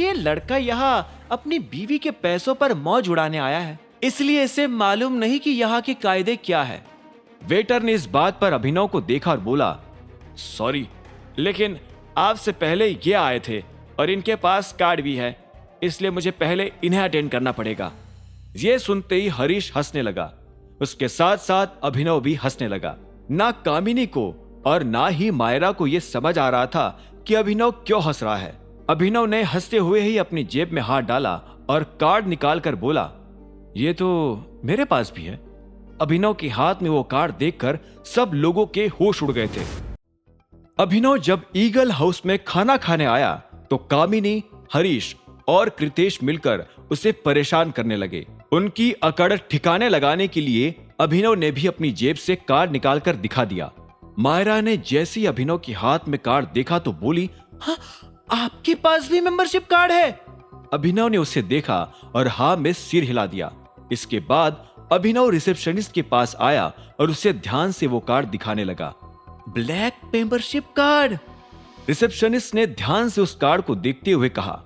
ये लड़का यहाँ अपनी बीवी के पैसों पर मौज उड़ाने आया है, इसलिए इसे मालूम नहीं कि यहाँ के कायदे क्या है। वेटर ने इस बात पर अभिनव को देखा और बोला, सॉरी, लेकिन आपसे पहले ये आए थे और इनके पास कार्ड भी है, इसलिए मुझे पहले इन्हें अटेंड करना पड़ेगा। ये सुनते ही हरीश हंसने लगा। उसके साथ साथ अभिनव भी हंसने लगा। ना कामिनी को और ना ही मायरा को यह समझ आ रहा था कि अभिनव क्यों हंस रहा है। अभिनव ने हंसते हुए ही अपनी जेब में हाथ डाला और कार्ड निकालकर बोला, ये तो मेरे पास भी है। अभिनव के हाथ में वो कार्ड देखकर सब लोगों के होश उड़ गए थे। अभिनव जब ईगल हाउस में खाना खाने आया तो कामिनी, हरीश और कृतेश मिलकर उसे परेशान करने लगे। उनकी अकड़ ठिकाने लगाने के लिए अभिनव ने भी अपनी जेब से कार्ड निकालकर दिखा दिया। मायरा ने जैसे ही अभिनव के हाथ में कार्ड देखा तो बोली, हाँ, आपके पास भी मेंबरशिप कार्ड है? अभिनव ने उसे देखा और हाँ में सिर हिला दिया। इसके बाद अभिनव रिसेप्शनिस्ट के पास आया और उसे ध्यान से वो कार्ड दिखाने लगा। Black membership card. रिसेप्शनिस्ट ने ध्यान से उस कार्ड को देखते हुए कहा।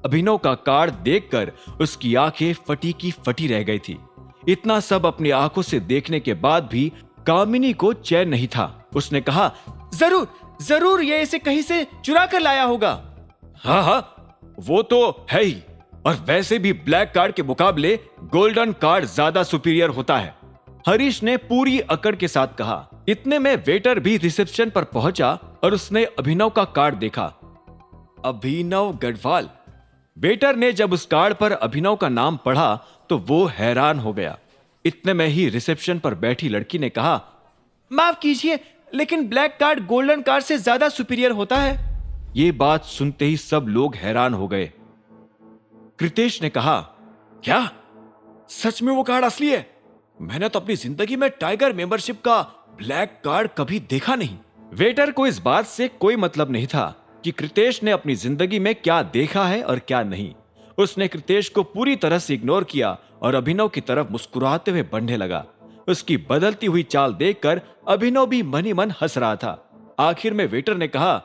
अभिनव का कार्ड देखकर उसकी आंखें फटी की फटी रह गई थी। इतना सब अपनी आंखों से देखने के बाद भी कामिनी को चैन नहीं था। उसने कहा, जरूर जरूर ये इसे कहीं से चुरा कर लाया होगा। हाँ, वो तो है ही, और वैसे भी ब्लैक कार्ड के मुकाबले गोल्डन कार्ड ज्यादा सुपीरियर होता है, हरीश ने पूरी अकड़ के साथ कहा। इतने में वेटर भी रिसेप्शन पर पहुंचा और उसने अभिनव का कार्ड देखा। अभिनव गढ़वाल। वेटर ने जब उस कार्ड पर अभिनव का नाम पढ़ा तो वो हैरान हो गया। इतने में ही रिसेप्शन पर बैठी लड़की ने कहा, माफ कीजिए, लेकिन ब्लैक कार्ड गोल्डन कार्ड से ज्यादा सुपीरियर होता है। ये बात सुनते ही सब लोग हैरान हो गए। कृतेश ने कहा, क्या सच में वो कार्ड असली है? मैंने तो अपनी जिंदगी में टाइगर मेंबरशिप का ब्लैक कार्ड कभी देखा नहीं। वेटर को इस बात से कोई मतलब नहीं था कि कृतेश ने अपनी जिंदगी में क्या देखा है और क्या नहीं। उसने कृतेश को पूरी तरह से इग्नोर किया और अभिनव की तरफ मुस्कुराते हुए बढ़ने लगा। उसकी बदलती हुई चाल देखकर अभिनव भी मन ही मन हंस रहा था। आखिर में वेटर ने कहा,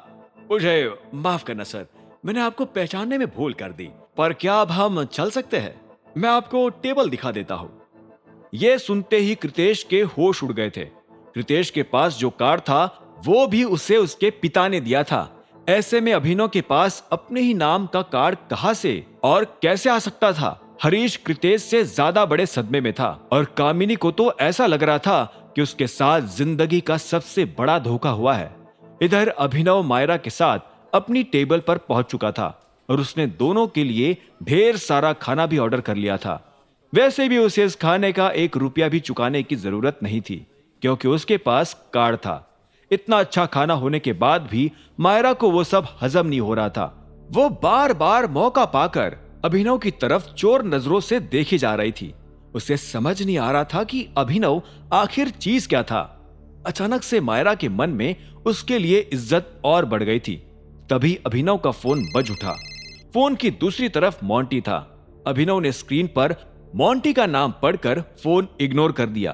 मुझे माफ करना सर, मैंने आपको पहचानने में भूल कर दी, पर क्या अब हम चल सकते हैं? मैं आपको टेबल दिखा देता हूं। यह सुनते ही कृतेश के होश उड़ गए थे। कृतेश के पास जो कार्ड था वो भी उसे उसके पिता ने दिया था। ऐसे में अभिनव के पास अपने ही नाम का कार्ड कहां से और कैसे आ सकता था? हरीश कृतेश से ज्यादा बड़े सदमे में था और कामिनी को तो ऐसा लग रहा था कि उसके साथ जिंदगी का सबसे बड़ा धोखा हुआ है। इधर अभिनव मायरा के साथ अपनी टेबल पर पहुंच चुका था और उसने दोनों के लिए ढेर सारा खाना भी ऑर्डर कर लिया था। वैसे भी उसे इस खाने का 1 रुपया भी चुकाने की जरूरत नहीं थी, क्योंकि उसके पास कार्ड था। इतना अच्छा खाना होने के बाद भी मायरा को वो सब हजम नहीं हो रहा था। वो बार बार मौका पाकर अभिनव की तरफ चोर नजरों से देखी जा रही थी। उसे समझ नहीं आ रहा था कि अभिनव आखिर चीज क्या था। अचानक से मायरा के मन में उसके लिए इज्जत और बढ़ गई थी। तभी अभिनव का फोन बज उठा। फोन की दूसरी तरफ मोंटी था। अभिनव ने स्क्रीन पर मोंटी का नाम पढ़कर फोन इग्नोर कर दिया।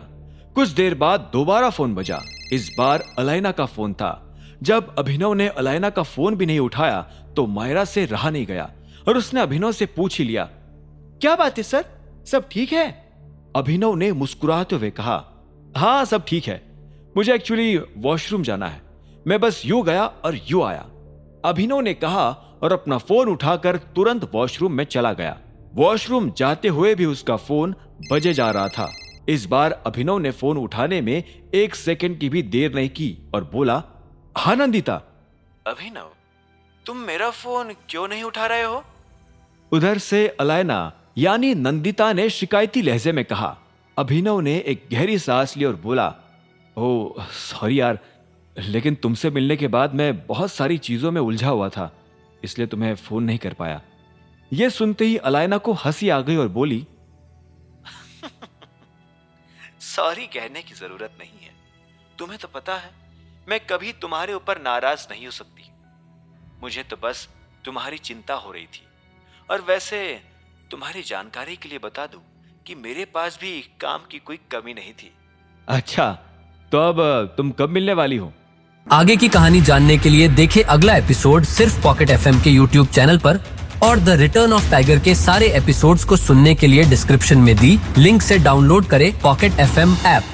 कुछ देर बाद दोबारा फोन बजा। इस बार अलाइना का फोन था। जब अभिनव ने अलाइना का फोन भी नहीं उठाया तो मायरा से रहा नहीं गया और उसने अभिनव से पूछ ही लिया, क्या बात है सर, सब ठीक है? अभिनव ने मुस्कुराते हुए कहा, हाँ सब ठीक है, मुझे एक्चुअली वॉशरूम जाना है, मैं बस यूं गया और यूं आया। अभिनव ने कहा और अपना फोन उठाकर तुरंत वॉशरूम में चला गया। वॉशरूम जाते हुए भी उसका फोन बजे जा रहा था। इस बार अभिनव ने फोन उठाने में 1 सेकंड की भी देर नहीं की और बोला, हाँ नंदिता। अभिनव, तुम मेरा फोन क्यों नहीं उठा रहे हो? उधर से अलाइना यानी नंदिता ने शिकायती लहजे में कहा। अभिनव ने एक गहरी सांस ली और बोला, ओह सॉरी यार, लेकिन तुमसे मिलने के बाद मैं बहुत सारी चीजों में उलझा हुआ था, इसलिए तुम्हें फोन नहीं कर पाया। यह सुनते ही अलाइना को हंसी आ गई और बोली, सॉरी कहने की जरूरत नहीं है, तुम्हें तो पता है मैं कभी तुम्हारे ऊपर नाराज नहीं हो सकती। मुझे तो बस तुम्हारी चिंता हो रही थी। और वैसे तुम्हारी जानकारी के लिए बता दूं कि मेरे पास भी काम की कोई कमी नहीं थी। अच्छा, तो अब तुम कब मिलने वाली हो? आगे की कहानी जानने के लिए देखें अगला एपिसोड सिर्फ पॉकेट एफएम के यूट्यूब चैनल पर। और द रिटर्न ऑफ टाइगर के सारे एपिसोड्स को सुनने के लिए डिस्क्रिप्शन में दी लिंक से डाउनलोड करें पॉकेट FM ऐप।